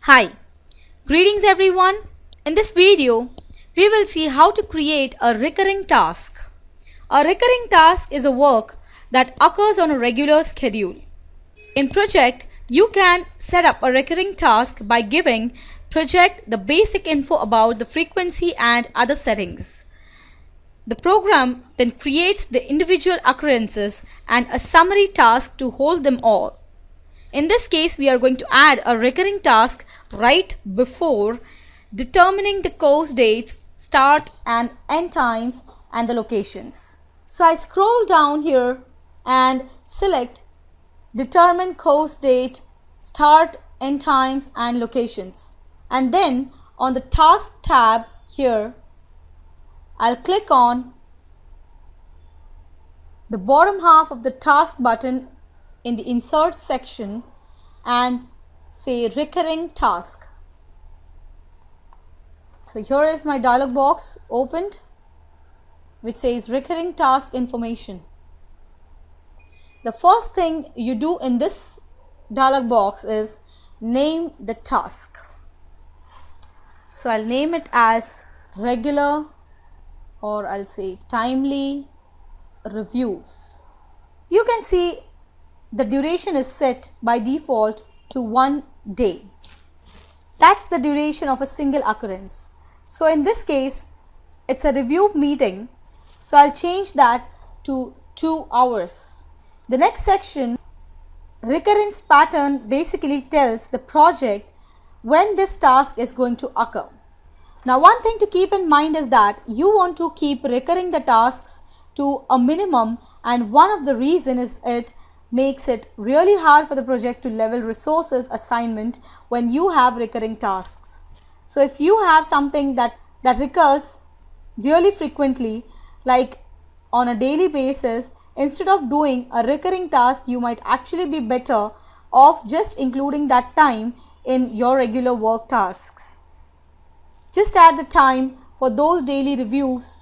Hi, greetings everyone. In this video, we will see how to create a recurring task. A recurring task is a work that occurs on a regular schedule. In Project, you can set up a recurring task by giving Project the basic info about the frequency and other settings. The program then creates the individual occurrences and a summary task to hold them all. In this case, we are going to add a recurring task right before determining the course dates, start and end times and the locations. So I scroll down here and select determine course date, start, end times and locations. And then on the task tab here, I'll click on the bottom half of the task button in the insert section and say recurring task. So here is my dialog box opened which says recurring task information. The first thing you do in this dialog box is name the task. So I'll name it as regular, or I'll say timely reviews. You can see the duration is set by default to 1 day. That's the duration of a single occurrence. So in this case, it's a review meeting. So I'll change that to 2 hours. The next section, recurrence pattern, basically tells the project when this task is going to occur. Now one thing to keep in mind is that you want to keep recurring the tasks to a minimum, and one of the reasons is it makes it really hard for the project to level resources assignment when you have recurring tasks. So if you have something that recurs really frequently, like on a daily basis, instead of doing a recurring task, you might actually be better off just including that time in your regular work tasks. Just add the time for those daily reviews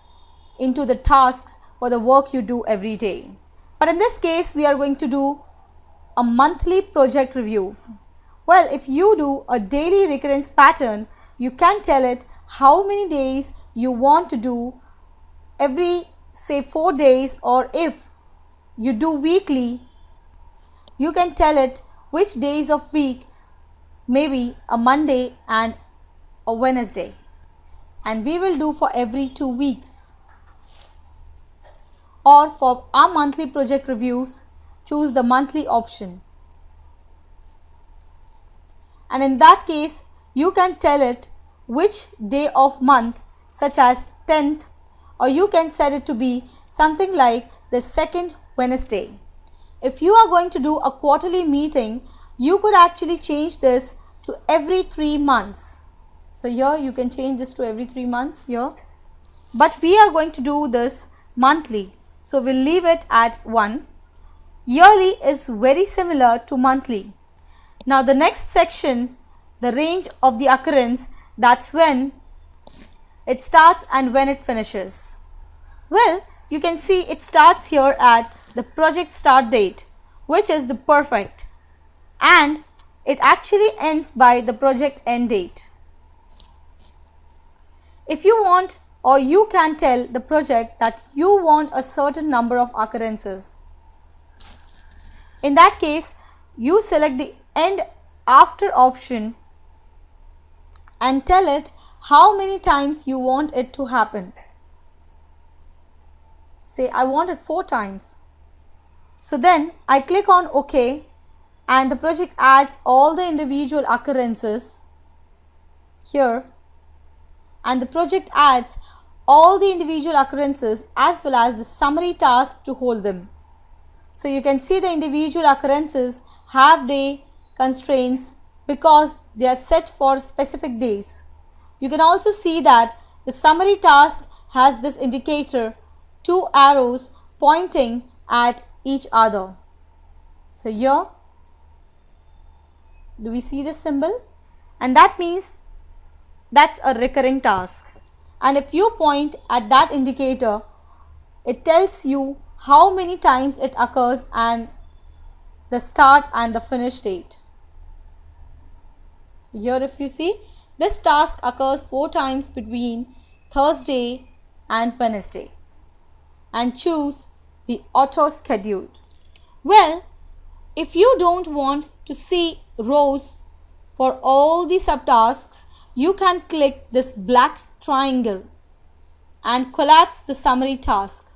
into the tasks for the work you do every day. But in this case, we are going to do a monthly project review. Well, if you do a daily recurrence pattern, you can tell it how many days you want to do every, say, 4 days, or if you do weekly, you can tell it which days of week, maybe a Monday and a Wednesday. And we will do for every 2 weeks. Or for our monthly project reviews, choose the monthly option. And in that case, you can tell it which day of month, such as 10th, or you can set it to be something like the second Wednesday. If you are going to do a quarterly meeting, you could actually change this to every 3 months. So here you can change this to every 3 months here. But we are going to do this monthly. So we'll leave it at 1. Yearly is very similar to monthly. Now the next section, the range of the occurrence, that's when it starts and when it finishes. Well, you can see it starts here at the project start date, which is the perfect, and it actually ends by the project end date. If you want, or you can tell the project that you want a certain number of occurrences. In that case, you select the end after option and tell it how many times you want it to happen. Say I want it 4 times. So then I click on OK, and the project adds all the individual occurrences here, and the project adds all the individual occurrences as well as the summary task to hold them. So you can see the individual occurrences have day constraints because they are set for specific days. You can also see that the summary task has this indicator, 2 arrows pointing at each other. So here, do we see this symbol? And that means that's a recurring task. And if you point at that indicator, it tells you how many times it occurs and the start and the finish date. So here if you see, this task occurs 4 times between Thursday and Wednesday, and choose the auto scheduled. Well, if you don't want to see rows for all the subtasks, you can click this black triangle and collapse the summary task,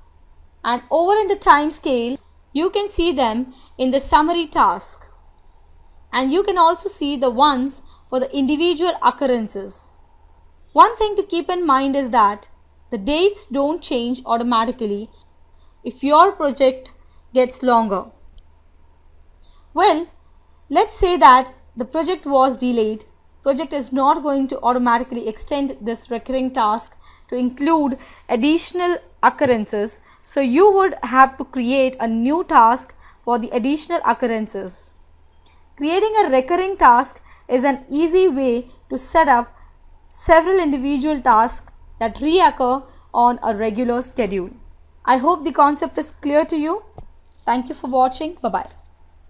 and over in the time scale you can see them in the summary task, and you can also see the ones for the individual occurrences. One thing to keep in mind is that the dates don't change automatically if your project gets longer. Well, let's say that the project was delayed. Project is not going to automatically extend this recurring task to include additional occurrences, so you would have to create a new task for the additional occurrences. Creating a recurring task is an easy way to set up several individual tasks that reoccur on a regular schedule. I hope the concept is clear to you. Thank you for watching. Bye-bye.